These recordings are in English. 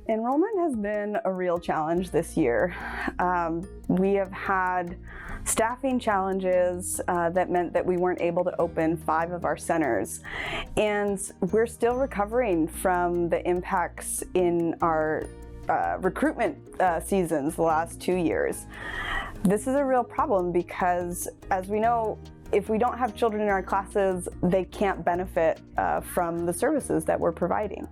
Enrollment has been a real challenge this year. We have had staffing challenges that meant that we weren't able to open 5 of our centers. And we're still recovering from the impacts in our recruitment seasons the last 2 years. This is a real problem because, as we know, if we don't have children in our classes, they can't benefit from the services that we're providing.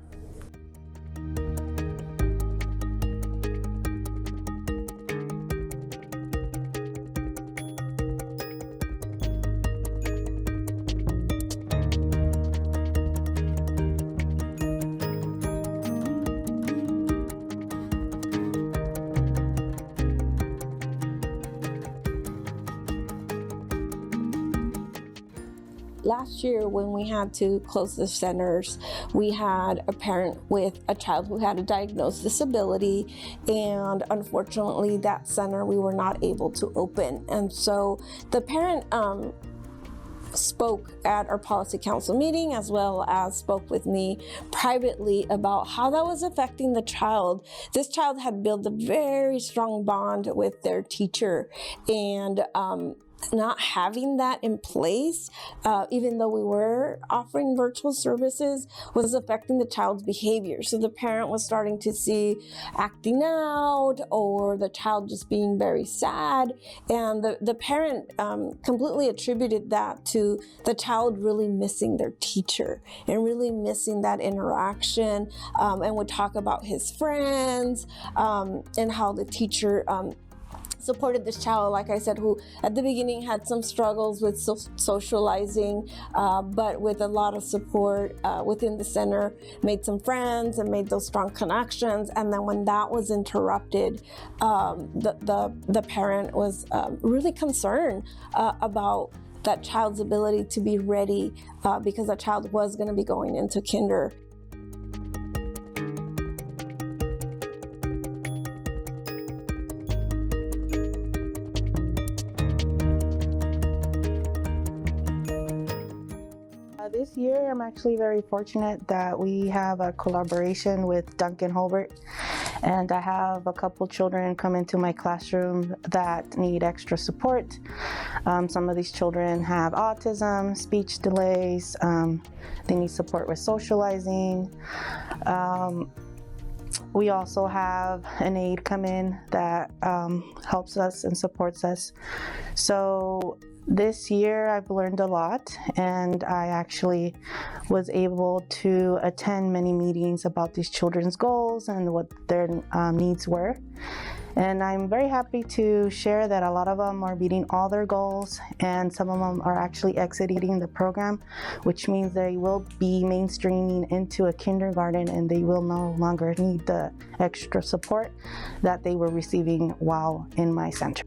Last year, when we had to close the centers, we had a parent with a child who had a diagnosed disability, and unfortunately, that center we were not able to open. And so the parent spoke at our policy council meeting, as well as spoke with me privately about how that was affecting the child. This child had built a very strong bond with their teacher, and not having that in place, even though we were offering virtual services, was affecting the child's behavior. So the parent was starting to see acting out, or the child just being very sad. And the parent completely attributed that to the child really missing their teacher and really missing that interaction, and would talk about his friends and how the teacher supported this child, like I said, who at the beginning had some struggles with socializing, but with a lot of support within the center, made some friends and made those strong connections. And then when that was interrupted, the parent was really concerned about that child's ability to be ready, because that child was going to be going into kinder. This year, I'm actually very fortunate that we have a collaboration with Duncan Holbert, and I have a couple children come into my classroom that need extra support. Some of these children have autism, speech delays, they need support with socializing. We also have an aide come in that helps us and supports us. So this year I've learned a lot, and I actually was able to attend many meetings about these children's goals and what their needs were. And I'm very happy to share that a lot of them are meeting all their goals, and some of them are actually exiting the program, which means they will be mainstreaming into a kindergarten, and they will no longer need the extra support that they were receiving while in my center.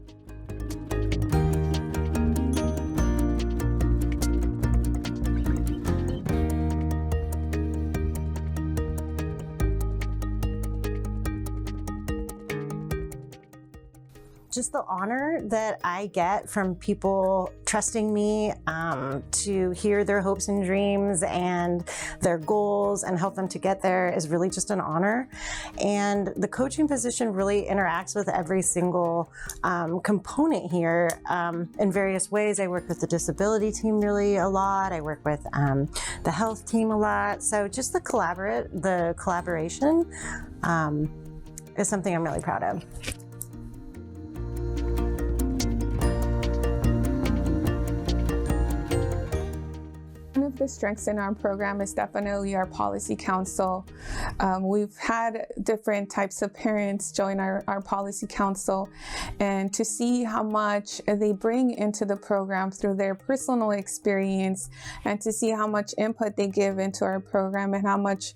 Just the honor that I get from people trusting me to hear their hopes and dreams and their goals and help them to get there is really just an honor. And the coaching position really interacts with every single component here in various ways. I work with the disability team really a lot. I work with the health team a lot. So just the collaboration is something I'm really proud of. One of the strengths in our program is definitely our policy council. We've had different types of parents join our policy council, and to see how much they bring into the program through their personal experience, and to see how much input they give into our program, and how much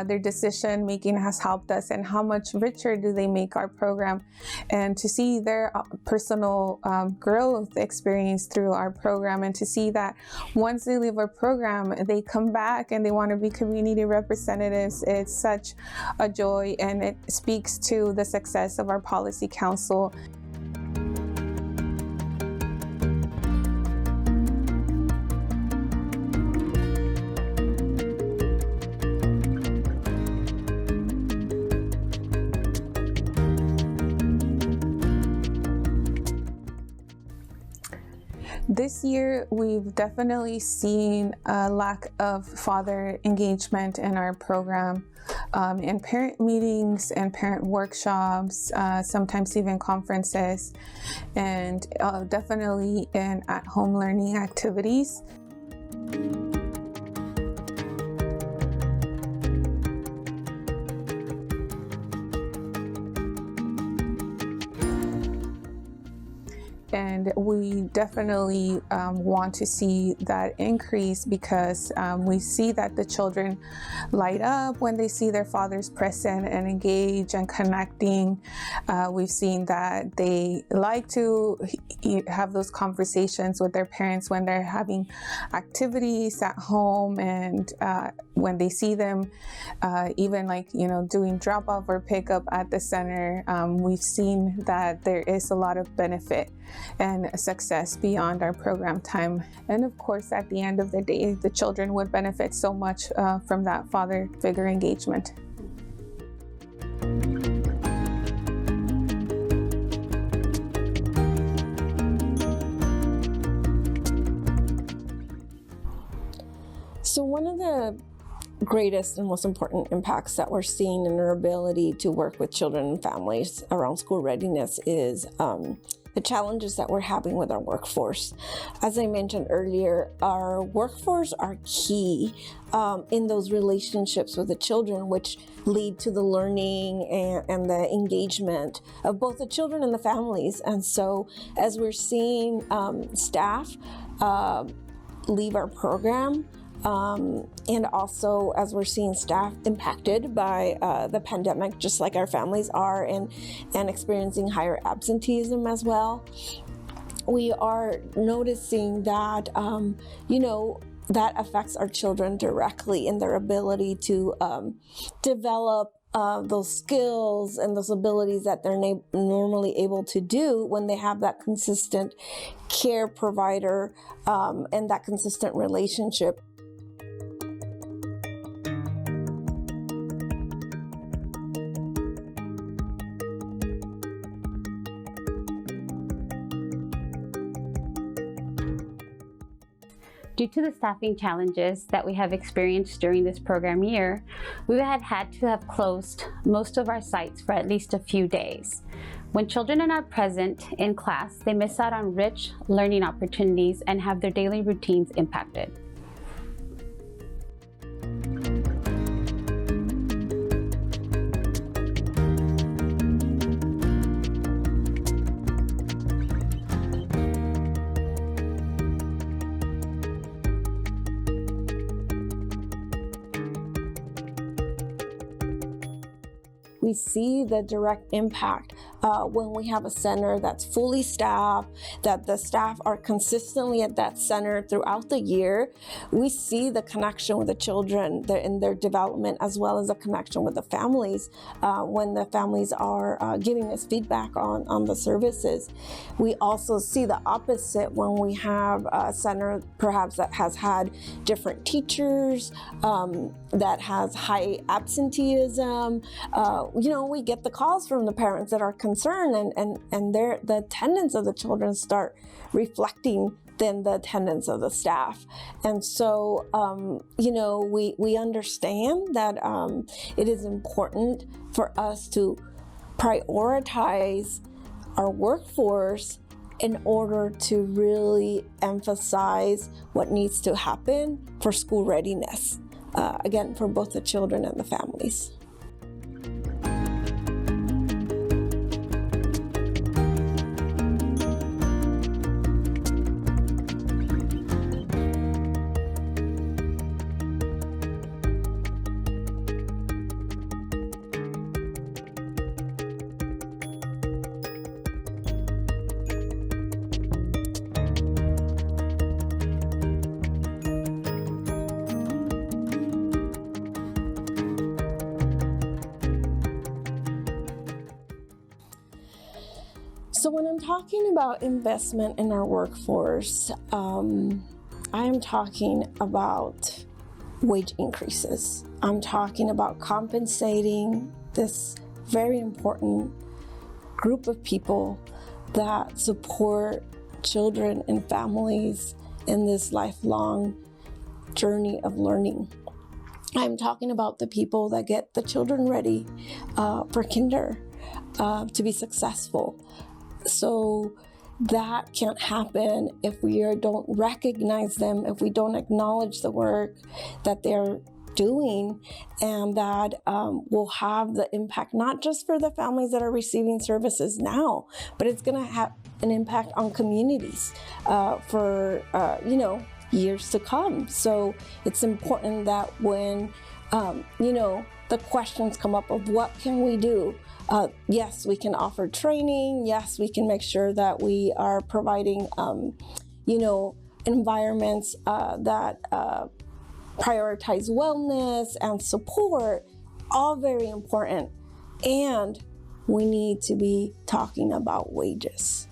their decision making has helped us, and how much richer do they make our program, and to see their personal growth experience through our program, and to see that once they leave our program, they come back and they want to be community representatives. It's such a joy, and it speaks to the success of our policy council. This year, we've definitely seen a lack of father engagement in our program, in parent meetings and parent workshops, sometimes even conferences, and definitely in at-home learning activities. And we definitely want to see that increase because we see that the children light up when they see their fathers present and engage and connecting. We've seen that they like to have those conversations with their parents when they're having activities at home, and when they see them even doing drop off or pick up at the center. We've seen that there is a lot of benefit and success beyond our program time. And of course, at the end of the day, the children would benefit so much from that father figure engagement. So one of the greatest and most important impacts that we're seeing in our ability to work with children and families around school readiness is the challenges that we're having with our workforce. As I mentioned earlier, our workforce are key in those relationships with the children, which lead to the learning and the engagement of both the children and the families. And so as we're seeing staff leave our program, and also as we're seeing staff impacted by the pandemic, just like our families are, and experiencing higher absenteeism as well, we are noticing that, that affects our children directly in their ability to develop those skills and those abilities that they're normally able to do when they have that consistent care provider and that consistent relationship. Due to the staffing challenges that we have experienced during this program year, we had to have closed most of our sites for at least a few days. When children are not present in class, they miss out on rich learning opportunities and have their daily routines impacted. We see the direct impact when we have a center that's fully staffed, that the staff are consistently at that center throughout the year. We see the connection with the children in their development, as well as the connection with the families when the families are giving us feedback on the services. We also see the opposite when we have a center perhaps that has had different teachers, that has high absenteeism. We get the calls from the parents that are concerned, and the attendance of the children start reflecting then the attendance of the staff. And so, we understand that it is important for us to prioritize our workforce in order to really emphasize what needs to happen for school readiness, again, for both the children and the families. So when I'm talking about investment in our workforce, I am talking about wage increases. I'm talking about compensating this very important group of people that support children and families in this lifelong journey of learning. I'm talking about the people that get the children ready for kinder to be successful. So that can't happen if we don't recognize them, if we don't acknowledge the work that they're doing, and that will have the impact not just for the families that are receiving services now, but it's going to have an impact on communities for years to come. So it's important that when the questions come up of what can we do, yes, we can offer training. Yes, we can make sure that we are providing environments that prioritize wellness and support, all very important. And we need to be talking about wages.